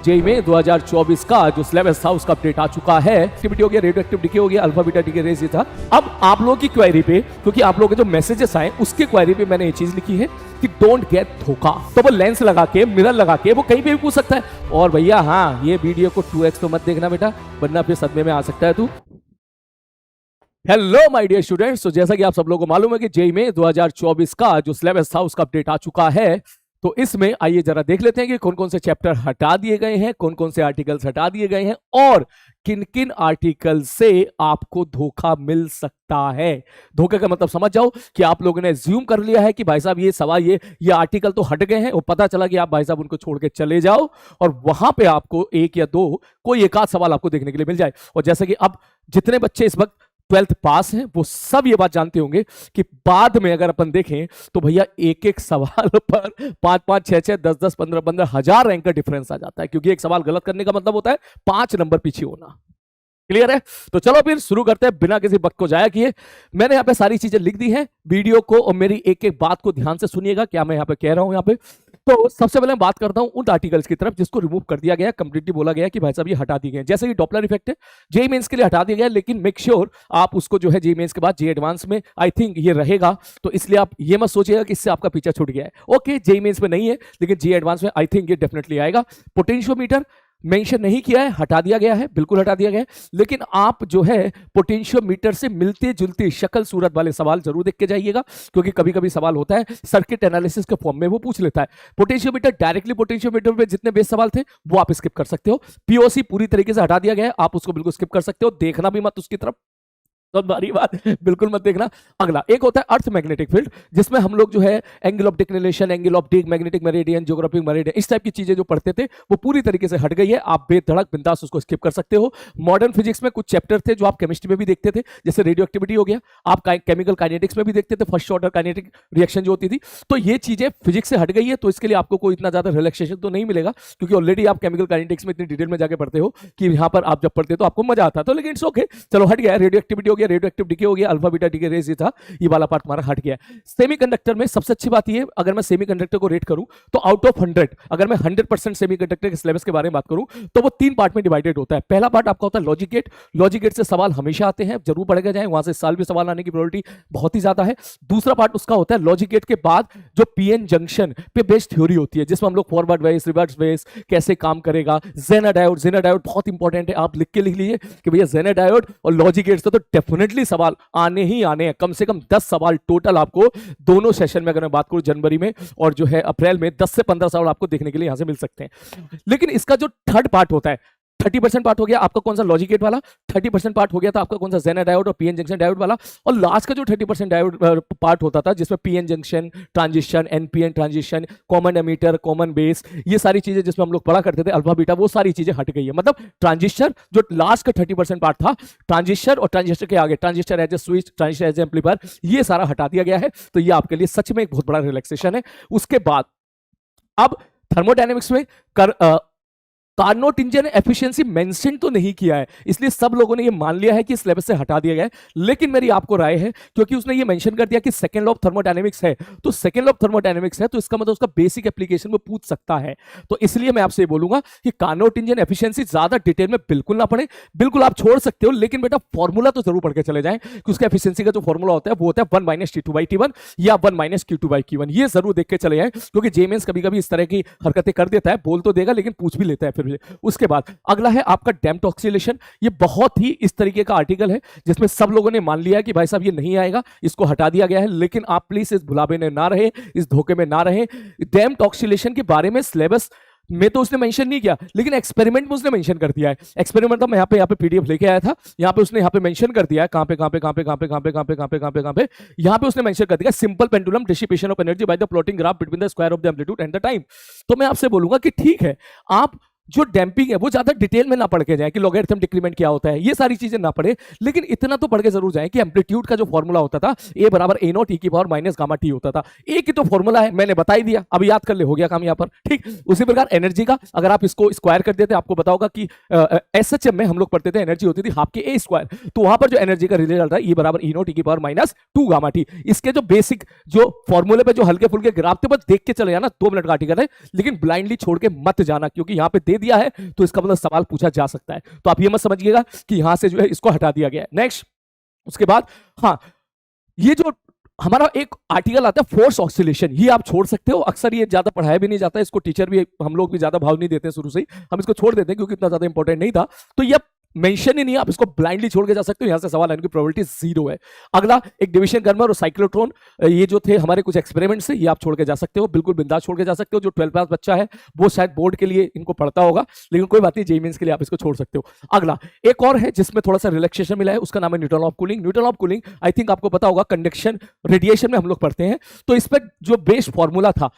JEE में 2024 का जो सिलेबस था उसका अपडेट आ चुका है। एक्टिविटी हो गया, रेडियो एक्टिव डीके हो गया, अल्फा बीटा डीके रेस ये था। अब आप लोगों की क्वेरी पे, क्योंकि आप लोगों के जो मैसेजेस आए उसके क्वेरी पे मैंने ये चीज लिखी है कि डोंट गेट धोखा। तो वो लेंस लगा के, मिरर लगा के वो कहीं पे भी पूछ सकता है। और भैया हाँ, ये वीडियो को 2x तो मत देखना बेटा, वरना फिर सदमे में आ सकता है तू। हेलो माय डियर स्टूडेंट्स, तो जैसा कि आप सब लोगों को मालूम है कि जेई में 2024 का जो सिलेबस था उसका अपडेट आ चुका है। तो इसमें आइए जरा देख लेते हैं कि कौन कौन से चैप्टर हटा दिए गए हैं, कौन कौन से आर्टिकल्स हटा दिए गए हैं और किन किन आर्टिकल से आपको धोखा मिल सकता है। धोखे का मतलब समझ जाओ कि आप लोगों ने ज्यूम कर लिया है कि भाई साहब ये सवाल ये आर्टिकल तो हट गए हैं, और पता चला कि आप भाई साहब उनको छोड़ के चले जाओ और वहां पे आपको एक या दो कोई एक आध सवाल आपको देखने के लिए मिल जाए। और जैसे कि अब जितने बच्चे इस वक्त 12th पास हैं वो सब ये बात जानते होंगे कि बाद में अगर अपन देखें तो भैया एक एक सवाल पर 5-5, 6-6, 10-10, 15-15 हजार रैंक का डिफरेंस आ जाता है, क्योंकि एक सवाल गलत करने का मतलब होता है 5 नंबर पीछे होना। क्लियर है? तो चलो फिर शुरू करते हैं बिना किसी वक्त को जाया किए। मैंने यहाँ पे सारी चीजें लिख दी हैं वीडियो को, और मेरी एक एक बात को ध्यान से सुनिएगा क्या मैं यहाँ पे कह रहा हूं। यहाँ पे तो सबसे पहले मैं बात करता हूं उन आर्टिकल्स की तरफ जिसको रिमूव कर दिया गया, कंप्लीटली बोला गया कि भाई साहब ये हटा दिए गए। जैसे कि डॉपलर इफेक्ट है, जेईई मेंस के लिए हटा दिया गया, लेकिन मेक श्योर आप उसको जो है जेईई मेंस के बाद जेईई एडवांस में आई थिंक ये रहेगा, तो इसलिए आप ये मत सोचिएगा कि इससे आपका पीछा छूट गया है। ओके, जेईई मेंस में नहीं है लेकिन जेईई एडवांस में आई थिंक ये डेफिनेटली आएगा। पोटेंशियोमीटर मेंशन नहीं किया है, हटा दिया गया है, बिल्कुल हटा दिया गया है, लेकिन आप जो है पोटेंशियोमीटर से मिलते जुलते शक्ल सूरत वाले सवाल जरूर देख के जाइएगा, क्योंकि कभी कभी सवाल होता है सर्किट एनालिसिस के फॉर्म में वो पूछ लेता है। पोटेंशियोमीटर डायरेक्टली पोटेंशियोमीटर पे जितने बेस सवाल थे वो आप स्किप कर सकते हो। पीओसी पूरी तरीके से हटा दिया गया है, आप उसको बिल्कुल स्किप कर सकते हो, देखना भी मत उसकी तरफ, तो बड़ी बात बिल्कुल मत देखना। अगला एक होता है अर्थ मैग्नेटिक फील्ड, जिसमें हम लोग जो है angle of declination, angle of Dick, magnetic meridian, geographic meridian, इस टाइप की चीजें जो पढ़ते थे वो पूरी तरीके से हट गई है। आप बेधड़क बिंदास उसको स्किप कर सकते हो। मॉडर्न फिजिक्स में कुछ चैप्टर थे जो आप केमिस्ट्री में भी देखते थे, जैसे रेडियो एक्टिविटी हो गया, आप केमिकल काइनेटिक्स में भी देखते थे, फर्स्ट ऑर्डर काइनेटिक रिएक्शन जो होती थी, तो ये चीजें फिजिक्स से हट गई है। तो इसके लिए आपको कोई इतना ज्यादा रिलैक्सेशन तो नहीं मिलेगा, क्योंकि ऑलरेडी आप केमिकल काइनेटिक्स में इतनी डिटेल में जाके पढ़ते हो कि यहाँ पर आप जब पढ़ते तो आपको मजा आता। तो लेकिन इट्स ओके, चलो हट गया। रेडियो एक्टिविटी हो गया, रेडियो एक्टिव डीके हो गया, अल्फा बीटा डीके रेस ये था, ये वाला पार्ट हमारा हट गया। सेमीकंडक्टर में सबसे अच्छी बात ये, अगर मैं सेमीकंडक्टर को रेट करूं तो आउट ऑफ 100 अगर मैं 100% सेमीकंडक्टर के सिलेबस के बारे में बात करूं तो वो 3 पार्ट में डिवाइडेड होता है। पहला पार्ट आपका होता है लॉजिक गेट। लॉजिक गेट से सवाल हमेशा आते हैं, जरूर पढ़ेगा जाए, वहां से साल भी सवाल आने की प्रोबेबिलिटी बहुत ही ज्यादा है। दूसरा पार्ट उसका होता है लॉजिक गेट के बाद जो पीएन जंक्शन पे बेस्ड थ्योरी होती है, जिसमें हम लोग फॉरवर्ड वेस, रिवर्स वेस कैसे काम करेगा, जेनर डायोड। जेनर डायोड बहुत इंपॉर्टेंट है, आप लिख के लिख लीजिए कि भैया जेनर डायोड और लॉजिक गेट से तो डेफिनेटली सवाल आने ही आने हैं। कम से कम 10 सवाल टोटल आपको दोनों सेशन में, अगर मैं बात करूं जनवरी में और जो है अप्रैल में, 10 से 15 सवाल आपको देखने के लिए यहां से मिल सकते हैं। लेकिन इसका जो थर्ड पार्ट होता है, 30% पार्ट हो गया आपका कौन सा लॉजिक गेट वाला, 30% पार्ट हो गया था आपका कौन सा जेनर डायोड और पीएन जंक्शन डायोड वाला, और लास्ट का जो 30% डायोड पार्ट होता था जिसमें PN junction transition, NPN transition, common ammeter, common base, ये सारी चीजें जिसमें हम लोग पढ़ा करते थे अल्फा बीटा, वो सारी चीजें हट गई है। मतलब ट्रांजिस्टर जो लास्ट का 30% पार्ट था, ट्रांजिस्टर और ट्रांजिस्टर के आगे transistor as a switch, transistor as a amplifier, ये सारा हटा दिया गया है। तो ये आपके लिए सच में एक बहुत बड़ा रिलैक्सेशन है। उसके बाद अब थर्मोडायनेमिक्स में कार्नोट इंजन एफिशिएंसी मेंशन तो नहीं किया है, इसलिए सब लोगों ने ये मान लिया है कि सिलेबस से हटा दिया गया है। लेकिन मेरी आपको राय है, क्योंकि उसने ये मेंशन कर दिया कि सेकंड लॉ ऑफ थर्मोडायनेमिक्स है, तो सेकंड लॉ ऑफ थर्मोडायनेमिक्स है तो इसका मतलब उसका बेसिक एप्लीकेशन वो पूछ सकता है। तो इसलिए मैं आपसे बोलूंगा कि कार्नोट इंजन एफिशिएंसी ज्यादा डिटेल में बिल्कुल ना पढ़े, बिल्कुल आप छोड़ सकते हो, लेकिन बेटा फॉर्मूला तो जरूर पढ़ के चले जाएं कि उसका एफिशिएंसी का जो फॉर्मूला होता है वो होता है 1 - T2/T1 या 1 - Q2/Q1। ये जरूर देख के चले जाएं, क्योंकि जेईई मेंस कभी कभी इस तरह की हरकतें कर देता है, बोल तो देगा लेकिन पूछ भी लेता है फिर। उसके बाद अगला है आपका डैम्प्ड ऑक्सीलेशन। ये बहुत ही इस तरीके का आर्टिकल है जिसमें सब लोगों ने मान लिया है कि भाई साहब ये नहीं आएगा, इसको हटा दिया गया है। लेकिन आप प्लीज इस भुलावे में ना रहे, इस धोखे में ना रहे। डैम्प्ड ऑक्सीलेशन के बारे में सिलेबस में तो उसने मेंशन नहीं किया, लेकिन एक्सपेरिमेंट में उसने मेंशन कर दिया है। एक्सपेरिमेंट तो मैं यहाँ पे पीडीएफ लेके आया था, यहाँ पे उसने यहाँ पे मेंशन कर दिया है, कहाँ पे यहाँ पे उसने मेंशन कर दिया simple pendulum dissipation of energy by the plotting graph between the square of the amplitude and the time. तो मैं आपसे बोलूंगा कि ठीक है, आप जो डैम्पिंग है वो ज्यादा डिटेल में ना पढ़ के जाए कि लॉगरिथम डिक्रीमेंट क्या होता है, ये सारी चीजें ना पढ़े, लेकिन इतना तो पढ़ के जरूर जाए कि एम्पलीट्यूड का जो फॉर्मूला होता था A = A0 e की पावर माइनस गामा टी होता था। एक ही तो फॉर्मूला है, मैंने बता ही दिया, अब याद कर ले, हो गया काम यहाँ पर। ठीक उसी प्रकार एनर्जी का अगर आप इसको स्क्वायर कर देते, आपको बताओगा कि एसएचएम में हम लोग पढ़ते थे एनर्जी होती थी हाफ के ए स्क्वायर, तो वहां पर जो एनर्जी का रिजल्ट है E = E0 e की पावर माइनस 2 गामा टी। इसके जो बेसिक जो फॉर्मूले पे जो हल्के फुल्के ग्राफ थे बस देख के चले जाना, 2 मिनट का आर्टिकल है, लेकिन ब्लाइंडली छोड़ के मत जाना, क्योंकि यहाँ पे दे दिया है तो इसका मतलब सवाल पूछा जा सकता है। तो आप ये मत समझिएगा कि यहां से जो है इसको हटा दिया गया है। नेक्स्ट, उसके बाद हाँ, ये जो हमारा एक आर्टिकल आता है फोर्स ऑक्सीलेशन, ये आप छोड़ सकते हो। अक्सर ये ज्यादा पढ़ाया भी नहीं जाता है, इसको टीचर भी, हम लोग भी ज्यादा भाव नहीं देते हैं शुरू से ही, हम इसको छोड़ देते हैं क्योंकि इतना ज्यादा इंपॉर्टेंट नहीं था। तो ये मेंशन ही नहीं, आप इसको ब्लाइंडली छोड़ के जा सकते हो, यहां से सवाल आने की प्रोबेबिलिटी 0 है। अगला एक डिविजन गर्मर और साइक्लोट्रॉन, ये जो थे हमारे कुछ एक्सपेरिमेंट्स है, ये आप छोड़ के जा सकते हो, बिल्कुल बिंदास छोड़ के जा सकते हो। जो 12 क्लास बच्चा है वो शायद बोर्ड के लिए इनको पढ़ता होगा, लेकिन कोई बात नहीं, जेईई मेंस के लिए आप इसको छोड़ सकते हो। अगला एक और है जिसमें थोड़ा सा रिलैक्सेशन मिला है, उसका नाम है Newton law of cooling. Newton law of cooling I think आपको पता होगा, कंडक्शन रेडिएशन में हम लोग पढ़ते हैं। तो इस पर जो बेस फॉर्मूला था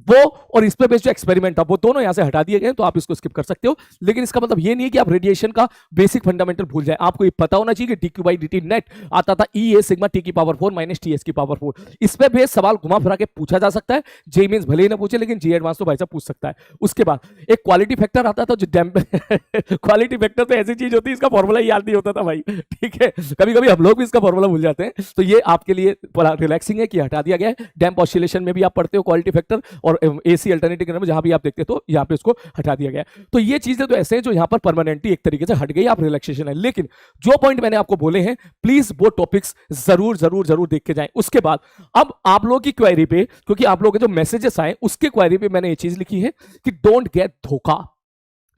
वो और इस पे बेस्ड जो एक्सपेरिमेंट था वो दोनों यहां से हटा दिए गए, तो आप इसको स्किप कर सकते हो। लेकिन इसका मतलब ये नहीं है कि आप रेडिएशन का बेसिक फंडामेंटल भूल जाए। आपको ये पता होना चाहिए कि dq by dt नेट आता था E a सिग्मा t की पावर 4 माइनस टी एस की पावर 4। इस पे बेस्ड सवाल घुमा फिरा के पूछा जा सकता है। जेईई मेंस भले ही ना पूछे, लेकिन जेईई एडवांस तो भाई साहब पूछ सकता है। उसके बाद एक क्वालिटी फैक्टर आता था, जो क्वालिटी फैक्टर तो ऐसी चीज होती है, इसका फॉर्मूला याद नहीं होता था भाई, ठीक है। कभी कभी हम लोग भी इसका फॉर्मूला भूल जाते हैं। तो ये आपके लिए रिलैक्सिंग है कि हटा दिया गया है। डैम्प ऑसिलेशन में भी आप पढ़ते हो क्वालिटी फैक्टर, और एसी अल्टरनेटिव जहां भी आप देखते हो यहाँ पे इसको हटा दिया गया। तो ये चीजें तो ऐसे हैं जो यहाँ पर परमानेंटली एक तरीके से हट गई, आप रिलैक्सेशन है। लेकिन जो पॉइंट मैंने आपको बोले हैं, प्लीज वो टॉपिक्स जरूर जरूर जरूर देख के जाएं। उसके बाद अब आप लोगों की क्वेरी पे, क्योंकि आप लोगों के जो मैसेजेस आए उसके क्वेरी पे मैंने ये चीज लिखी है कि डोंट गेट धोखा।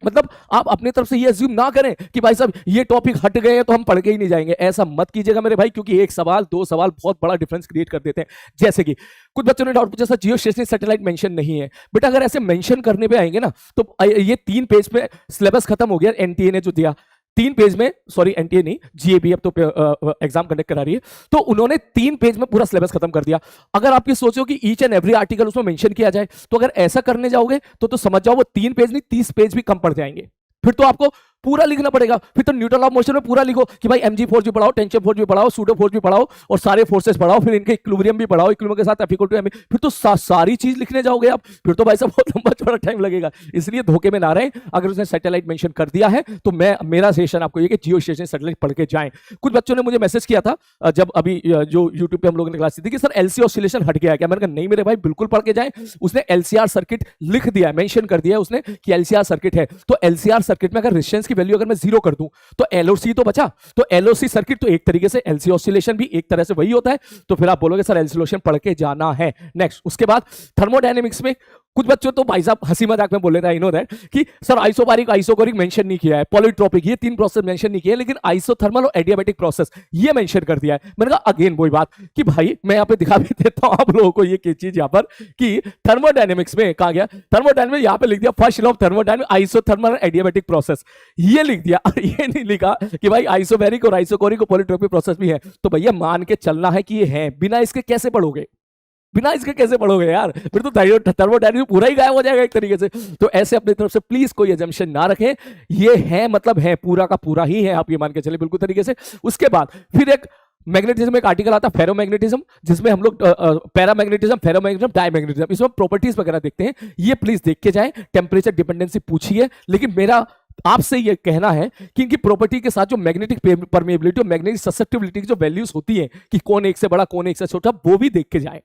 मतलब आप अपनी तरफ से ये अज्यूम ना करें कि भाई साहब ये टॉपिक हट गए हैं तो हम पढ़ के ही नहीं जाएंगे। ऐसा मत कीजिएगा मेरे भाई, क्योंकि एक सवाल दो सवाल बहुत बड़ा डिफरेंस क्रिएट कर देते हैं। जैसे कि कुछ बच्चों ने डाउट पूछा, सर जियो स्टेशनरी सैटेलाइट मेंशन नहीं है। बेटा अगर ऐसे मेंशन करने पे आएंगे ना, तो ये 3 पेज पे सिलेबस खत्म हो गया। एनटीए ने जो दिया 3 पेज में, सॉरी एनटीए नहीं, जीएबी अब तो एग्जाम कंडक्ट करा रही है, तो उन्होंने 3 पेज में पूरा सिलेबस खत्म कर दिया। अगर आप ये सोचो कि ईच एंड एवरी आर्टिकल उसमें मेंशन किया जाए, तो अगर ऐसा करने जाओगे तो समझ जाओ वो 3 पेज नहीं 30 पेज भी कम पड़ जाएंगे। फिर तो आपको पूरा लिखना पड़ेगा। फिर तो न्यूटन लॉ ऑफ मोशन में पूरा लिखो कि भाई mg फोर्स भी पढ़ाओ, टेंशन फोर्स भी पढ़ाओ, सूडो फोर्स भी पढ़ाओ, और सारे फोर्सेस पढ़ाओ, फिर इनके इक्विलिब्रियम भी पढ़ाओ, इक्विलिब्रियम के साथ F = ma। फिर तो सारी चीज लिखने जाओगे आप, फिर तो भाई साहब बहुत लंबा चौड़ा टाइम लगेगा। इसलिए धोखे में ना रहें। अगर उसने सैटेलाइट मेंशन कर दिया है तो मेरा सजेशन आपको ये कि जियो स्टेशनरी सैटेलाइट पढ़ के जाएं। कुछ बच्चों ने मुझे मैसेज किया था जब अभी जो यूट्यूब पे हम लोगों ने क्लास दी थी कि सर एलसी ऑसिलेशन हट गया है क्या? मैंने कहा नहीं मेरे भाई, बिल्कुल पढ़ के जाएं। उसने एलसीआर सर्किट लिख दिया है, मेंशन कर दिया है उसने कि एलसीआर सर्किट है। तो एलसीआर सर्किट में अगर रेजिस्टेंस की वैल्यू अगर मैं 0 कर दूं तो एलओसी तो बचा। तो एलओसी सर्किट तो एक तरीके से एलसी ऑसिलेशन भी एक तरह से वही होता है। तो फिर आप बोलोगे सर एलसी ऑसिलेशन पढ़ के जाना है। नेक्स्ट, उसके बाद थर्मोडायनेमिक्स में कुछ बच्चों तो भाई साहब हंसी मजाक में बोले थे, आई नो दैट, कि सर आइसोबारिक आइसोकोरिक मेंशन नहीं किया है, पॉलीट्रोपिक, ये 3 प्रोसेस मेंशन नहीं किया है, लेकिन आइसोथर्मल और एडियाबैटिक प्रोसेस ये मेंशन कर दिया है। मैंने कहा अगेन वही बात कि भाई मैं यहाँ पे दिखा भी देता हूं आप लोगों को ये चीज यहाँ पर कि थर्मोडायनेमिक्स में कहा गया, थर्मोडायनेमिक्स यहाँ पे लिख दिया first law of thermodynamics isothermal और एडियाबैटिक प्रोसेस, ये लिख दिया। ये नहीं लिखा कि भाई आइसोबैरिक और आइसोकोरिक और पॉलीट्रोपिक प्रोसेस भी है। तो भैया मान के चलना है कि ये है, बिना इसके कैसे पढ़ोगे? बिना इसके कैसे पढ़ोगे यार? फिर तो थर्मोडायनेमिक्स पूरा ही गायब हो जाएगा एक तरीके से। तो ऐसे अपनी तरफ से प्लीज कोई अजम्पशन ना रखें। ये है मतलब है, पूरा का पूरा ही है, आप ये मान के चले बिल्कुल तरीके से। उसके बाद फिर एक मैग्नेटिज्म एक आर्टिकल आता है फेरोमैग्नेटिज्म, जिसमें हम लोग पैरामैग्नेटिज्म, फेरोमैग्नेटिज्म, डायमैग्नेटिज्म, इसमें प्रॉपर्टीज वगैरह देखते हैं। ये प्लीज देख के जाएं। टेम्परेचर डिपेंडेंसी पूछिए, लेकिन मेरा आपसे ये कहना है कि इनकी प्रॉपर्टी के साथ जो मैग्नेटिक परमेबिलिटी और मैग्नेटिक ससेप्टिबिलिटी की जो वैल्यूज होती है कि कौन एक से बड़ा कौन एक से छोटा, वो भी देख के जाए।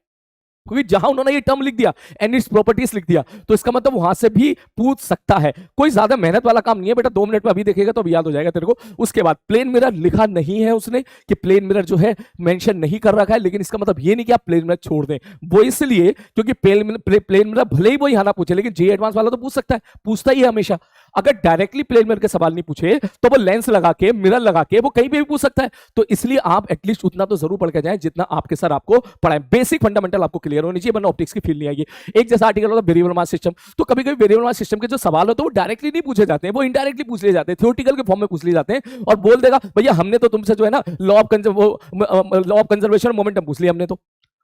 क्योंकि जहां उन्होंने ये टर्म लिख दिया एंड इट्स प्रॉपर्टीज लिख दिया, तो इसका मतलब वहां से भी पूछ सकता है। कोई ज्यादा मेहनत वाला काम नहीं है बेटा, 2 मिनट में अभी देखेगा तो अभी याद हो जाएगा तेरे को। उसके बाद प्लेन मिरर लिखा नहीं है उसने कि प्लेन मिरर जो है मेंशन नहीं कर रखा है, लेकिन इसका मतलब ये नहीं कि आप प्लेन मिरर छोड़ दें। वो इसलिए क्योंकि प्लेन मिरर भले ही वो यहां ना पूछे, लेकिन जे एडवांस वाला तो पूछ सकता है, पूछता ही है हमेशा। अगर डायरेक्टली प्लेन मिरर के सवाल नहीं पूछे तो वो लेंस लगा के, मिरर लगा के वो कहीं पे भी पूछ सकता है। तो इसलिए आप एटलीस्ट उतना तो जरूर पढ़ के जाएं जितना आपके सर आपको पढ़ाएं। बेसिक फंडामेंटल आपको क्लियर होनी चाहिए, वरना ऑप्टिक्स की फील नहीं आएगी। एक जैसा आर्टिकल होता है वेरिएबल मास सिस्टम, तो कभी कभी वेरिएबल मास सिस्टम के जो सवाल होते हैं वो डायरेक्टली नहीं पूछे जाते हैं, वो इनडायरेक्टली पूछ लिए जाते हैं, थ्योरेटिकल के फॉर्म में पूछ लिए जाते हैं। और बोल देगा भैया हमने तो तुमसे जो है ना लॉ ऑफ कंजर्वेशन मोमेंटम पूछ लिया हमने, तो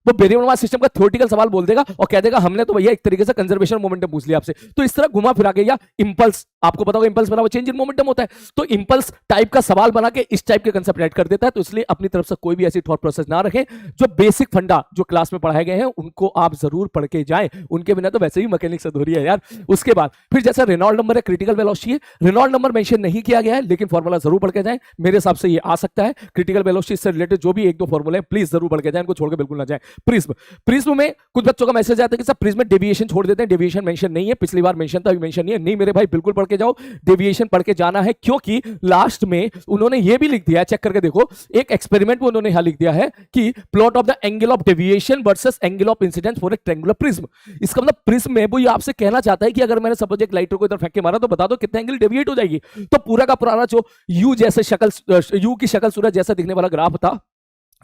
वो वेरिएबल मास सिस्टम का थ्योरेटिकल सवाल बोल देगा और कह देगा हमने तो भैया एक तरीके से कंजर्वेशन मोमेंटम पूछ लिया आपसे। तो इस तरह घुमा फिरा के, या इंपल्स, आपको पता होगा इंपल्स बना हुआ चेंज इन मोमेंटम होता है, तो इंपल्स टाइप का सवाल बना के इस टाइप के कंसेप्ट ऐड कर देता है। तो इसलिए अपनी तरफ से कोई भी ऐसी थॉट प्रोसेस ना रखें। जो बेसिक फंडा जो क्लास में पढ़ाए गए हैं उनको आप जरूर पढ़ के जाएं, उनके बिना तो वैसे ही मैकेनिक्स अधूरी है यार। उसके बाद फिर जैसा रेनॉल्ड नंबर है, क्रिटिकल वेलोसिटी है, रेनॉल्ड नंबर मेंशन नहीं किया गया है, लेकिन फॉर्मूला जरूर पढ़ के जाएं। मेरे हिसाब से ये आ सकता है, क्रिटिकल वेलोसिटी से रिलेटेड जो भी 1-2 फॉर्मूले प्लीज जरूर पढ़ के जाएं, इनको छोड़ के बिल्कुल ना जाएं। प्रिज्म। प्रिज्म में कुछ बच्चों का मैसेज आता है कि सर प्रिज्म में डेविएशन छोड़ देते हैं, डेविएशन मेंशन नहीं है, पिछली बार मेंशन था अभी मेंशन नहीं है। नहीं मेरे भाई, बिल्कुल पढ़ के जाओ, डेविएशन पढ़ के जाना है, क्योंकि लास्ट में उन्होंने ये भी लिख दिया है, चेक करके देखो, एक एक्सपेरिमेंट में उन्होंने यहां लिख दिया है कि plot of the angle of deviation versus angle of incidence for a triangular prism. इसका मतलब प्रिज्म में वो ये आपसे कहना चाहता है कि अगर मैंने सपोज एक लाइटर को इधर फेंक के मारा तो बता दो कितने एंगल डेविएट हो जाएगी। तो पूरा का पुराना जो यू जैसे शक्ल, यू की शक्ल सूरज जैसा दिखने वाला ग्राफ था,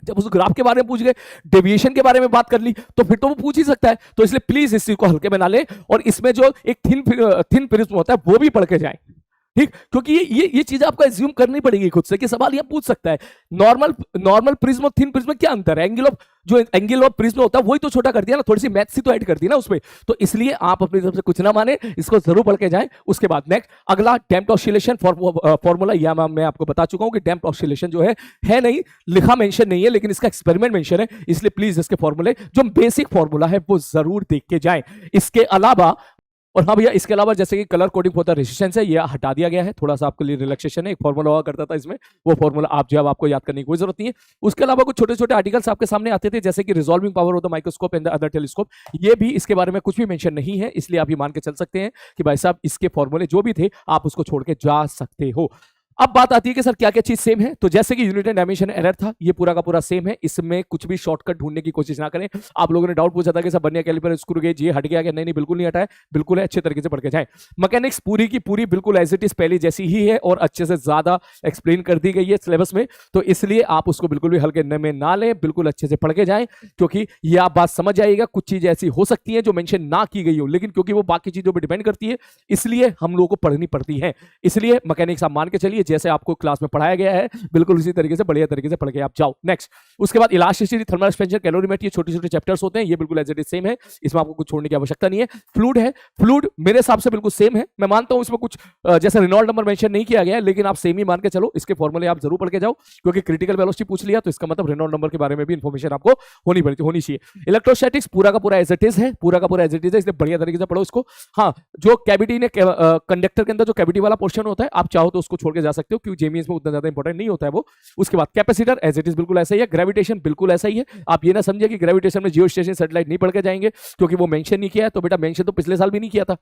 जब उस ग्राफ के बारे में पूछ गए, डेविएशन के बारे में बात कर ली, तो फिर तो वो पूछ ही सकता है। तो इसलिए प्लीज इस चीज को हल्के में ना ले, और इसमें जो एक थिन प्रिज्म होता है वो भी पढ़ के जाए, ठीक, क्योंकि ये चीज आपको एज्यूम करनी पड़ेगी खुद से कि सवाल ये पूछ सकता है नॉर्मल प्रिज्म और थिन प्रिज्म में क्या अंतर है। एंगल ऑफ प्रिज्म होता है वही तो छोटा कर दिया ना, थोड़ी सी मैथ्स ही तो ऐड कर दी ना उसमें। तो इसलिए आप अपनी तरफ से कुछ ना माने, इसको जरूर पढ़ के जाएं। उसके बाद नेक्स्ट अगला डैम्प्ड ऑसिलेशन फॉर्मूला, यह मैं आपको बता चुका हूं कि डैम्प्ड ऑसिलेशन जो है नहीं लिखा, मेंशन नहीं है, लेकिन इसका एक्सपेरिमेंट मेंशन है, इसलिए प्लीज इसके फॉर्मूले जो बेसिक फॉर्मूला है वो जरूर देख के जाएं। इसके अलावा, और हाँ भैया, इसके अलावा जैसे कि कलर कोडिंग होता है, रेजिस्टेंस है, ये हटा दिया गया है, थोड़ा सा आपके लिए रिलैक्सेशन है। एक फॉर्मूला हुआ करता था इसमें, वो फॉर्मूला आप जो है आपको याद करने की कोई जरूरत नहीं है। उसके अलावा कुछ छोटे छोटे आर्टिकल्स आपके सामने आते थे, जैसे कि resolving power of the microscope and the other telescope, ये भी इसके बारे में कुछ भी मेंशन नहीं है, इसलिए आप ये मान के चल सकते हैं कि भाई साहब इसके फॉर्मूले जो भी थे आप उसको छोड़ के जा सकते हो। अब बात आती है कि सर क्या क्या चीज सेम है। तो जैसे कि यूनिट एंड डायमेंशन एरर था, ये पूरा का पूरा सेम है, इसमें कुछ भी शॉर्टकट ढूंढने की कोशिश ना करें। आप लोगों ने डाउट पूछा था कि sir vernier caliper screw gauge ये हट गया क्या? नहीं, बिल्कुल नहीं हटा है, बिल्कुल है, अच्छे तरीके से पढ़ के जाएं। मैकेनिक्स पूरी की पूरी बिल्कुल एज इट इज पहले जैसी ही है और अच्छे से ज्यादा एक्सप्लेन कर दी गई है सिलेबस में, तो इसलिए आप उसको बिल्कुल भी हल्के में ना लें, बिल्कुल अच्छे से पढ़ के जाएं, क्योंकि ये आप बात समझ जाइएगा। कुछ चीजें ऐसी हो सकती है जो मेंशन ना की गई हो, लेकिन क्योंकि वो बाकी चीजों पर डिपेंड करती है, इसलिए हम लोगों को पढ़नी पड़ती है। इसलिए मैकेनिक्स आप मान के चलिए जैसे आपको क्लास में पढ़ाया गया है, बिल्कुल उसी तरीके से बढ़िया तरीके से पढ़ के आप जाओ। नेक्स्ट, उसके बाद इलास्टिसिटी, थर्मल एक्सपेंशन, कैलोरीमेट्री, छोटे छोटे चैप्टर्स होते हैं, ये बिल्कुल एज इट इज सेम है, इसमें आपको कुछ छोड़ने की आवश्यकता नहीं है। फ्लूइड है, फ्लूइड मेरे हिसाब से बिल्कुल सेम है। मैं मानता हूं इसमें कुछ जैसे रेनॉल्ड नंबर मेंशन नहीं किया गया है, लेकिन आप सेम ही मान के चलो, इसके फॉर्मूले आप जरूर पढ़ के जाओ, क्योंकि क्रिटिकल वेलोसिटी पूछ लिया तो इसका मतलब रेनॉल्ड नंबर के बारे में भी इंफॉर्मेशन आपको होनी चाहिए। इलेक्ट्रोस्टैटिक्स पूरा का पूरा एज इट इज है, पूरा का पूरा एज इट इज है, इसलिए बढ़िया तरीके से पढ़ो इसको। हाँ, जो कैविटी ने कंडक्टर के अंदर जो कैविटी वाला पोर्शन होता है, आप चाहो तो उसको छोड़ के जा सकते हो, क्योंकि जेईई में उतना ज्यादा इंपॉर्टेंट नहीं होता है वो। उसके बाद कैपेसिटर एज इट इज बिल्कुल ऐसा ही है, ग्रेविटेशन बिल्कुल ऐसा ही है। आप ये ना समझिए कि ग्रेविटेशन में जियो स्टेशन सैटेलाइट नहीं पढ़ के जाएंगे, क्योंकि वो मेंशन नहीं किया है। तो बेटा मेंशन तो पिछले साल भी नहीं किया था,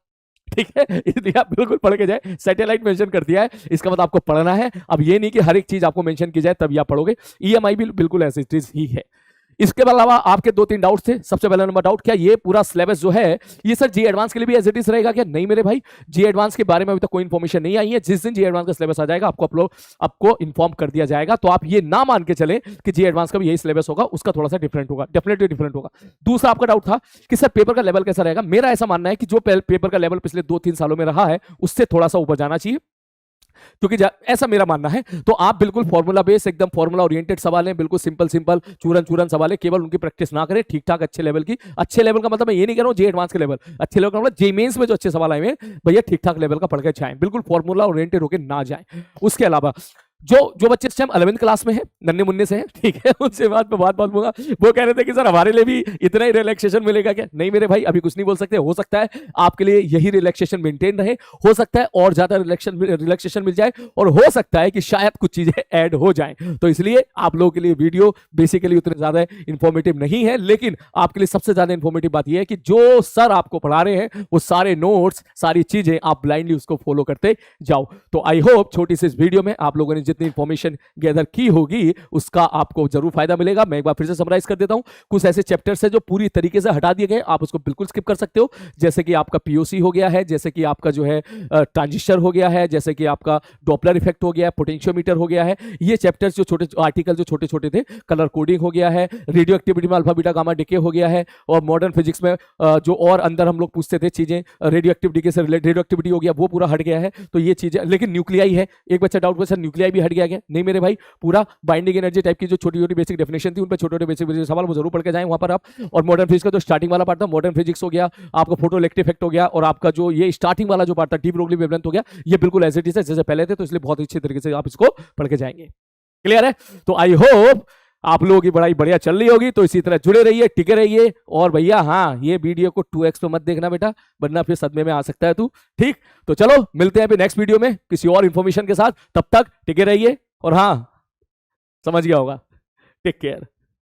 ठीक है, इसलिए आप बिल्कुल पढ़ के जाए। सैटेलाइट मेंशन कर दिया है, इसका मतलब आपको पढ़ना है। अब ये नहीं कि हर एक चीज आपको मेंशन की जाए तभी आप पढ़ोगे। ईएमआई भी बिल्कुल ऐसे चीज ही है। इसके अलावा आपके 2-3 डाउट थे। सबसे पहला नंबर डाउट, क्या ये पूरा सिलेबस जो है ये सर जी एडवांस के लिए भी एज इट इज रहेगा क्या? नहीं मेरे भाई, जी एडवांस के बारे में अभी तक कोई इन्फॉर्मेशन नहीं आई है। जिस दिन जी एडवांस का सिलेबस आ जाएगा आपको इन्फॉर्म कर दिया जाएगा। तो आप ये ना मान के चले कि जी एडवांस का भी यही सिलेबस होगा, उसका थोड़ा सा डिफरेंट होगा, डेफिनेटली डिफरेंट होगा। दूसरा आपका डाउट था कि सर पेपर का लेवल कैसा रहेगा। मेरा ऐसा मानना है कि जो पेपर का लेवल पिछले 2-3 सालों में रहा है उससे थोड़ा सा ऊपर जाना चाहिए, क्योंकि ऐसा मेरा मानना है। तो आप बिल्कुल फॉर्मूला बेस, एकदम फॉर्मूला ओरिएंटेड सवाल है, बिल्कुल सिंपल चूरन सवाल है, केवल उनकी प्रैक्टिस ना करें, ठीक ठाक अच्छे लेवल की। अच्छे लेवल का मतलब मैं ये नहीं कह रहा हूं जे एडवांस के लेवल, अच्छे लेवल का मतलब जे मेंस में जो अच्छे सवाल आए हैं भैया ठीक ठाक लेवल का पढ़ के जाएं, बिल्कुल फॉर्मूला ओरिएंटेड होकर ना जाएं। उसके अलावा जो बच्चे इस टाइम 11th क्लास में है, नन्हे मुन्ने से हैं, ठीक है, उनसे बात बोलूंगा। वो कह रहे थे कि सर हमारे लिए भी इतना ही रिलैक्सेशन मिलेगा क्या? नहीं मेरे भाई, अभी कुछ नहीं बोल सकते। हो सकता है आपके लिए यही रिलैक्सेशन मेंटेन रहे, हो सकता है और ज्यादा रिलैक्सेशन मिल जाए, और हो सकता है कि शायद कुछ चीजें ऐड हो जाएं। तो इसलिए आप लोगों के लिए वीडियो बेसिकली उतने ज्यादा इंफॉर्मेटिव नहीं है, लेकिन आपके लिए सबसे ज्यादा इंफॉर्मेटिव बात यह है कि जो सर आपको पढ़ा रहे हैं वो सारे नोट्स, सारी चीजें आप ब्लाइंडली उसको फॉलो करते जाओ। तो आई होप छोटी सी इस वीडियो में आप लोगों ने जितनी इंफॉर्मेशन गैदर की होगी उसका आपको जरूर फायदा मिलेगा। मैं एक बार फिर से समराइज कर देता हूं। कुछ ऐसे चैप्टर्स है जो पूरी तरीके से हटा दिए गए, आप उसको बिल्कुल स्किप कर सकते हो, जैसे कि आपका पीओसी हो गया है, जैसे कि आपका जो है ट्रांजिस्टर हो गया है, जैसे कि आपका डॉपलर इफेक्ट हो गया है, पोटेंशियोमीटर हो गया है। ये चैप्टर्स जो छोटे आर्टिकल जो छोटे छोटे थे, कलर कोडिंग हो गया है, रेडियो एक्टिविटी में अल्फा बीटा गामा डिके हो गया है, और मॉडर्न फिजिक्स में जो और अंदर हम लोग पूछते थे चीजें रेडियो एक्टिविटी से रिलेटेड, रेडियो एक्टिविटी हो गया, वो पूरा हट गया है। तो ये चीजें, लेकिन न्यूक्लियाई है, एक बच्चा डाउट पूछा न्यूक्लियाई भी हट गया क्या? नहीं मेरे भाई, पूरा बाइंडिंग एनर्जी टाइप की जो छोटी छोटी बेसिक डेफिनेशन थी उन पे छोटे छोटे बेसिक सवाल वो जरूर पढ़ के जाएं वहां पर आप। और मॉडर्न फिजिक्स का जो स्टार्टिंग वाला पार्ट था, मॉडर्न फिजिक्स हो गया, आपका फोटो इलेक्ट्रिक इफेक्ट हो गया, और आपका जो ये स्टार्टिंग वाला जो पार्ट था डी ब्रोगली वेवलेंथ हो गया, ये बिल्कुल एज इट इज है जैसे पहले थे। तो इसलिए बहुत अच्छे तरीके से आप इसको पढ़ के जाएंगे। क्लियर है? तो आई होप आप लोगों की पढ़ाई बढ़िया चल रही होगी। तो इसी तरह जुड़े रहिए, टिके रहिए। और भैया हाँ, ये वीडियो को 2x पे मत देखना बेटा, वरना फिर सदमे में आ सकता है तू। ठीक, तो चलो मिलते हैं अभी नेक्स्ट वीडियो में किसी और इंफॉर्मेशन के साथ। तब तक टिके रहिए, और हाँ समझ गया होगा। Take care.